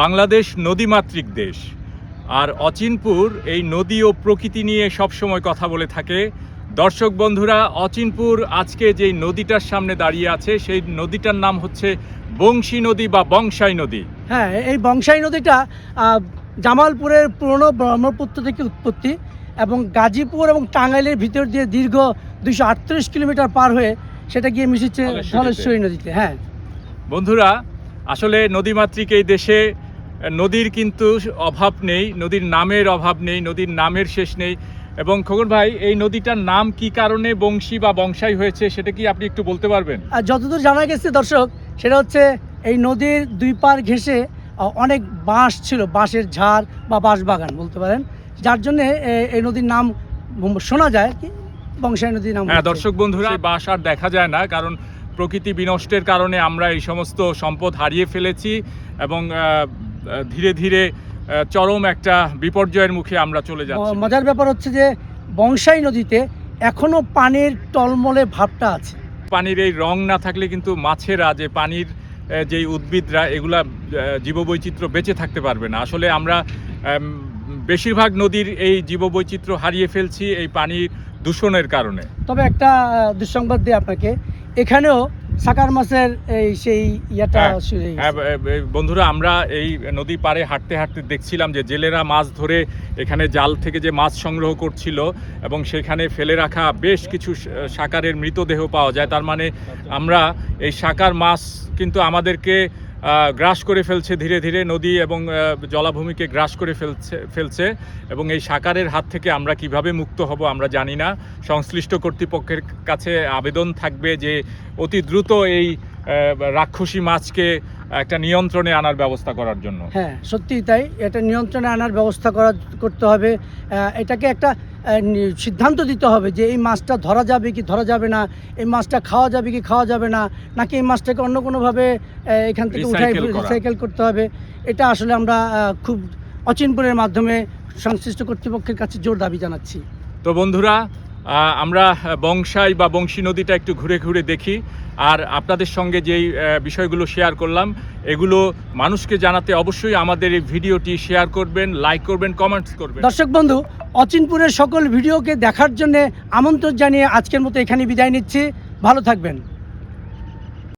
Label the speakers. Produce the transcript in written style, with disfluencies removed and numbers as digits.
Speaker 1: বাংলাদেশ নদীমাতৃক দেশ, আর অচিনপুর এই নদী ও প্রকৃতি নিয়ে সবসময় কথা বলে থাকে। দর্শক বন্ধুরা, অচিনপুর আজকে যেই নদীটার সামনে দাঁড়িয়ে আছে সেই নদীটার নাম হচ্ছে বংশী নদী বা বংশাই নদী।
Speaker 2: হ্যাঁ, এই বংশাই নদীটা জামালপুরের পুরনো ব্রহ্মপুত্র থেকে উৎপত্তি এবং গাজীপুর এবং টাঙ্গাইলের ভিতর দিয়ে দীর্ঘ 238 কিলোমিটার পার হয়ে সেটা গিয়ে মিশেছে ধলেশ্বরী নদীতে। হ্যাঁ
Speaker 1: বন্ধুরা, আসলে নদীমাতৃক এই দেশে নদীর কিন্তু অভাব নেই, নদীর নামের অভাব নেই, নদীর নামের শেষ নেই। এবং খোকন ভাই, এই নদীটার নাম কি কারণে বংশী বা বংশাই হয়েছে সেটা কি আপনি একটু বলতে পারবেন?
Speaker 2: আর যতদূর জানা গেছে দর্শক, সেটা হচ্ছে এই নদীর দুই পার ঘেঁষে অনেক বাঁশ ছিল, বাঁশের ঝাড় বা বাঁশ বাগান বলতে পারেন, যার জন্যে এই নদীর নাম শোনা যায় কি বংশাই নদীর নাম।
Speaker 1: হ্যাঁ দর্শক বন্ধুরা, বাঁশ আর দেখা যায় না, কারণ প্রকৃতি বিনষ্টের কারণে আমরা এই সমস্ত সম্পদ হারিয়ে ফেলেছি এবং ধীরে ধীরে চরম একটা বিপর্যয়ের মুখে আমরা চলে যাচ্ছি।
Speaker 2: মজার ব্যাপার হচ্ছে যে বংশাই নদীতে এখনো পানির টলমলে ভাবটা আছে।
Speaker 1: পানির এই রং না থাকলে কিন্তু মাছেরা, যে পানির যেই উদ্ভিদরা, এগুলা জীববৈচিত্র্য বেঁচে থাকতে পারবে না। আসলে আমরা বেশিরভাগ নদীর এই জীববৈচিত্র্য হারিয়ে ফেলছি এই পানির দূষণের কারণে।
Speaker 2: তবে একটা দুঃসংবাদ দিই আপনাকে, এখানেও সাকার মাছের সেই ইয়েটা শুরু হয়ে গেছে।
Speaker 1: বন্ধুরা, আমরা এই নদী পাড়ে হাঁটতে হাঁটতে দেখছিলাম যে জেলেরা মাছ ধরে এখানে জাল থেকে যে মাছ সংগ্রহ করছিল এবং সেখানে ফেলে রাখা বেশ কিছু সাকারের মৃতদেহ পাওয়া যায়। তার মানে আমরা এই সাকার মাছ কিন্তু আমাদেরকে গ্রাস করে ফেলছে ধীরে ধীরে, নদী এবং জলাভূমিকে গ্রাস করে ফেলছে এবং এই সাকারের হাত থেকে আমরা কিভাবে মুক্ত হব আমরা জানি না। সংশ্লিষ্ট কর্তৃপক্ষের কাছে আবেদন থাকবে যে অতি দ্রুত এই রাক্ষসী মাছকে একটা নিয়ন্ত্রণে আনার ব্যবস্থা করার জন্য।
Speaker 2: হ্যাঁ সত্যিই তাই, এটা নিয়ন্ত্রণে আনার ব্যবস্থা করতে হবে। এটাকে একটা সিদ্ধান্ত দিতে হবে যে এই মাছটা ধরা যাবে কি ধরা যাবে না, এই মাছটা খাওয়া যাবে কি খাওয়া যাবে না, নাকি এই মাছটাকে অন্য কোনোভাবে এখান থেকে উঠাই রিসাইকেল করতে হবে। এটা আসলে আমরা খুব অচিনপুরের মাধ্যমে সংশ্লিষ্ট কর্তৃপক্ষের কাছে জোর দাবি জানাচ্ছি।
Speaker 1: তো বন্ধুরা, আমরা বংশাই বা বংশী নদীটা একটু ঘুরে ঘুরে দেখি, আর আপনাদের সঙ্গে যেই বিষয়গুলো শেয়ার করলাম এগুলো মানুষকে জানাতে অবশ্যই আমাদের এই ভিডিওটি শেয়ার করবেন, লাইক করবেন, কমেন্টস করবেন।
Speaker 2: দর্শক বন্ধু, অচিনপুরের সকল ভিডিওকে দেখার জন্য আমন্ত্রণ জানিয়ে আজকের মতো এখানে বিদায় নিচ্ছি। ভালো থাকবেন।